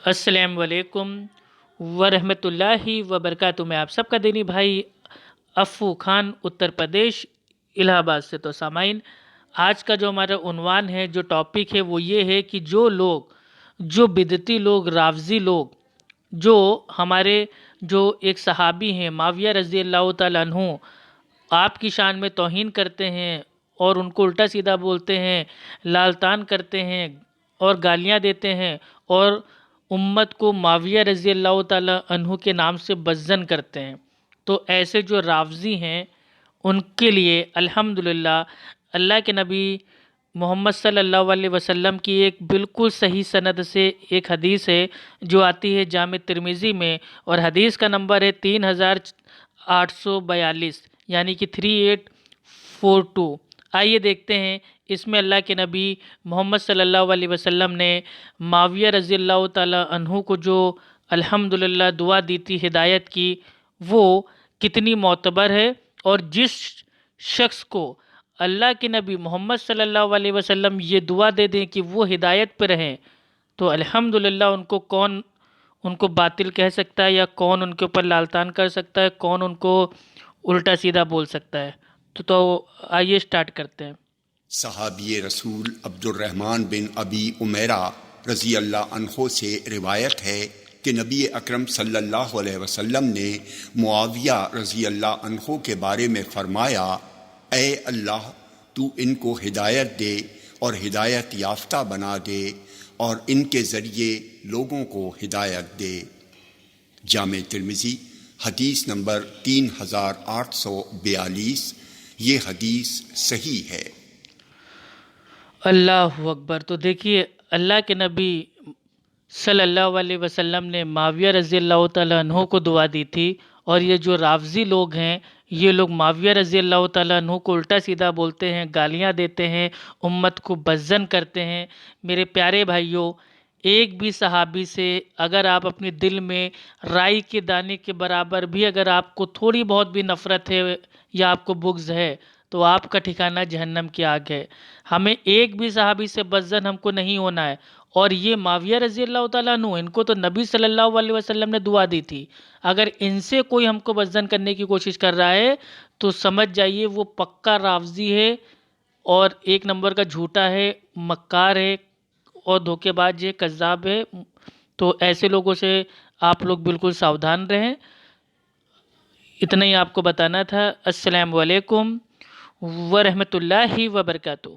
السلام علیکم ورحمۃ اللہ وبرکاتہ۔ میں آپ سب کا دینی بھائی افو خان اتر پردیش الہ آباد سے۔ تو سامعین، آج کا جو ہمارا عنوان ہے، جو ٹاپک ہے، وہ یہ ہے کہ جو بدعتی لوگ، رافضی لوگ، جو ہمارے جو ایک صحابی ہیں معاویہ رضی اللہ تعالیٰ عنہ، آپ کی شان میں توہین کرتے ہیں اور ان کو الٹا سیدھا بولتے ہیں، لال تان کرتے ہیں اور گالیاں دیتے ہیں، اور امت کو معاویہ رضی اللہ تعالیٰ عنہ کے نام سے بدظن کرتے ہیں۔ تو ایسے جو رافضی ہیں، ان کے لیے الحمدللہ اللہ کے نبی محمد صلی اللہ علیہ وسلم کی ایک بالکل صحیح سند سے ایک حدیث ہے جو آتی ہے جامع ترمذی میں، اور حدیث کا نمبر ہے 3842، یعنی کہ 3842۔ آئیے دیکھتے ہیں اس میں اللہ کے نبی محمد صلی اللہ علیہ وسلم نے معاویہ رضی اللہ تعالیٰ عنہ کو جو الحمدللہ دعا دی تھی ہدایت کی، وہ کتنی معتبر ہے۔ اور جس شخص کو اللہ کے نبی محمد صلی اللہ علیہ وسلم یہ دعا دے دیں کہ وہ ہدایت پہ رہیں، تو الحمدللہ ان کو باطل کہہ سکتا ہے، یا کون ان کے اوپر لالتان کر سکتا ہے، کون ان کو الٹا سیدھا بول سکتا ہے۔ تو آئیے سٹارٹ کرتے ہیں۔ صحابی رسول عبد الرحمن بن ابی عمیرہ رضی اللہ عنہ سے روایت ہے کہ نبی اکرم صلی اللہ علیہ وسلم نے معاویہ رضی اللہ عنہ کے بارے میں فرمایا، اے اللہ، تو ان کو ہدایت دے اور ہدایت یافتہ بنا دے، اور ان کے ذریعے لوگوں کو ہدایت دے۔ جامع ترمذی حدیث نمبر 3842۔ یہ حدیث صحیح ہے۔ اللہ اکبر۔ تو دیکھیے، اللہ کے نبی صلی اللہ علیہ وسلم نے معاویہ رضی اللہ تعالیٰ عنہ کو دعا دی تھی، اور یہ جو رافضی لوگ ہیں، یہ لوگ معاویہ رضی اللہ تعالیٰ عنہ کو الٹا سیدھا بولتے ہیں، گالیاں دیتے ہیں، امت کو بدظن کرتے ہیں۔ میرے پیارے بھائیوں، ایک بھی صحابی سے اگر آپ اپنے دل میں رائی کے دانے کے برابر بھی اگر آپ کو تھوڑی بہت بھی نفرت ہے یا آپ کو بغض ہے، تو آپ کا ٹھکانہ جہنم کی آگ ہے۔ ہمیں ایک بھی صحابی سے بدظن ہم کو نہیں ہونا ہے۔ اور یہ معاویہ رضی اللہ تعالیٰ عنہ، ان کو تو نبی صلی اللہ علیہ وسلم نے دعا دی تھی۔ اگر ان سے کوئی ہم کو بدظن کرنے کی کوشش کر رہا ہے تو سمجھ جائیے وہ پکا رافضی ہے، اور ایک نمبر کا جھوٹا ہے، مکار ہے، اور دھوکے باز ہے، کذاب ہے۔ تو ایسے لوگوں سے آپ لوگ بالکل ساودھان رہیں۔ اتنا ہی آپ کو بتانا تھا۔ السلام علیکم ورحمۃ اللہ وبرکاتہ۔